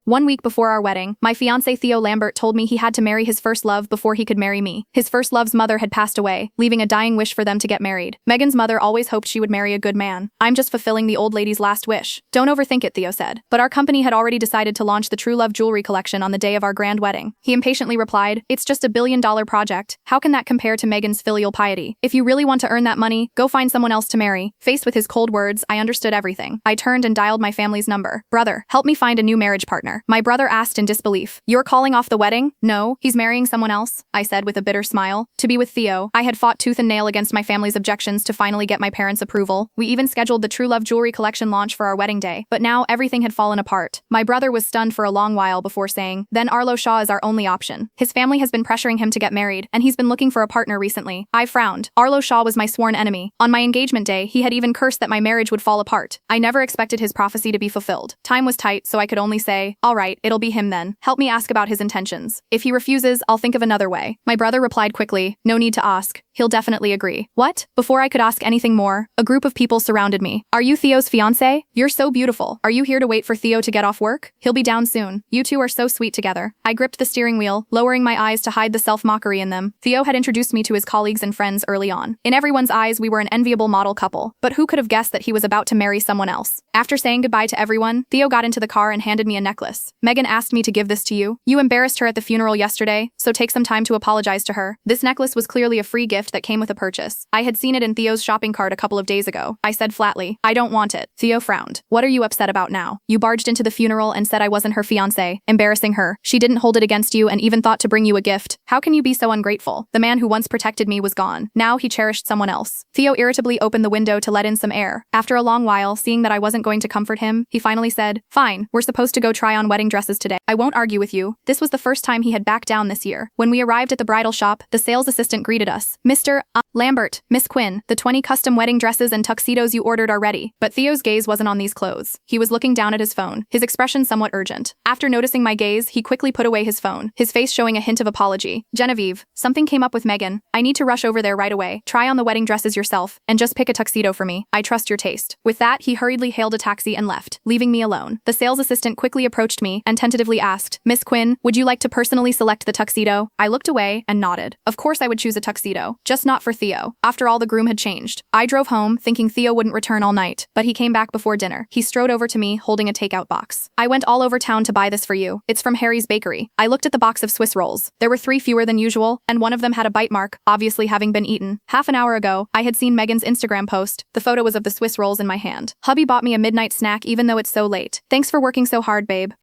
1 week before our wedding, my fiancé Theo Lambert told me he had to marry his first love before he could marry me. His first love's mother had passed away, leaving a dying wish for them to get married. Megan's mother always hoped she would marry a good man. I'm just fulfilling the old lady's last wish. Don't overthink it, Theo said. But our company had already decided to launch the True Love jewelry collection on the day of our grand wedding. He impatiently replied, "It's just a billion-dollar project. How can that compare to Megan's filial piety? If you really want to earn that money, go find someone else to marry." Faced with his cold words, I understood everything. I turned and dialed my family's number. "Brother, help me find a new marriage partner." My brother asked in disbelief, "You're calling off the wedding?" "No, he's marrying someone else," I said with a bitter smile. To be with Theo, I had fought tooth and nail against my family's objections to finally get my parents' approval. We even scheduled the True Love jewelry collection launch for our wedding day. But now everything had fallen apart. My brother was stunned for a long while before saying, "Then Arlo Shaw is our only option. His family has been pressuring him to get married, and he's been looking for a partner recently." I frowned. Arlo Shaw was my sworn enemy. On my engagement day, he had even cursed that my marriage would fall apart. I never expected his prophecy to be fulfilled. Time was tight, so I could only say, "All right, it'll be him then. Help me ask about his intentions. If he refuses, I'll think of another way." My brother replied quickly, "No need to ask. He'll definitely agree." What? Before I could ask anything more, a group of people surrounded me. "Are you Theo's fiancé? You're so beautiful. Are you here to wait for Theo to get off work? He'll be down soon. You two are so sweet together." I gripped the steering wheel, lowering my eyes to hide the self-mockery in them. Theo had introduced me to his colleagues and friends early on. In everyone's eyes, we were an enviable model couple. But who could have guessed that he was about to marry someone else? After saying goodbye to everyone, Theo got into the car and handed me a necklace. "Megan asked me to give this to you. You embarrassed her at the funeral yesterday, so take some time to apologize to her." This necklace was clearly a free gift that came with a purchase. I had seen it in Theo's shopping cart a couple of days ago. I said flatly, "I don't want it." Theo frowned. "What are you upset about now? You barged into the funeral and said I wasn't her fiancé, embarrassing her. She didn't hold it against you and even thought to bring you a gift. How can you be so ungrateful? The man who once protected me was gone. Now he cherished someone else." Theo irritably opened the window to let in some air. After a long while, seeing that I wasn't going to comfort him, he finally said, "Fine, we're supposed to go try on wedding dresses today. I won't argue with you." This was the first time he had backed down this year. When we arrived at the bridal shop, the sales assistant greeted us. "Mr. Lambert, Miss Quinn, the 20 custom wedding dresses and tuxedos you ordered are ready." But Theo's gaze wasn't on these clothes. He was looking down at his phone, his expression somewhat urgent. After noticing my gaze, he quickly put away his phone, his face showing a hint of apology. "Genevieve, something came up with Megan. I need to rush over there right away. Try on the wedding dresses yourself, and just pick a tuxedo for me. I trust your taste." With that, he hurriedly hailed a taxi and left, leaving me alone. The sales assistant quickly approached me and tentatively asked, "Miss Quinn, would you like to personally select the tuxedo?" I looked away and nodded. Of course I would choose a tuxedo, just not for Theo. After all, the groom had changed. I drove home, thinking Theo wouldn't return all night, but he came back before dinner. He strode over to me, holding a takeout box. "I went all over town to buy this for you. It's from Harry's Bakery." I looked at the box of Swiss rolls. There were 3 fewer than usual, and one of them had a bite mark, obviously having been eaten. Half an hour ago, I had seen Megan's Instagram post. The photo was of the Swiss rolls in my hand. "Hubby bought me a midnight snack even though it's so late. Thanks for working so hard, babe."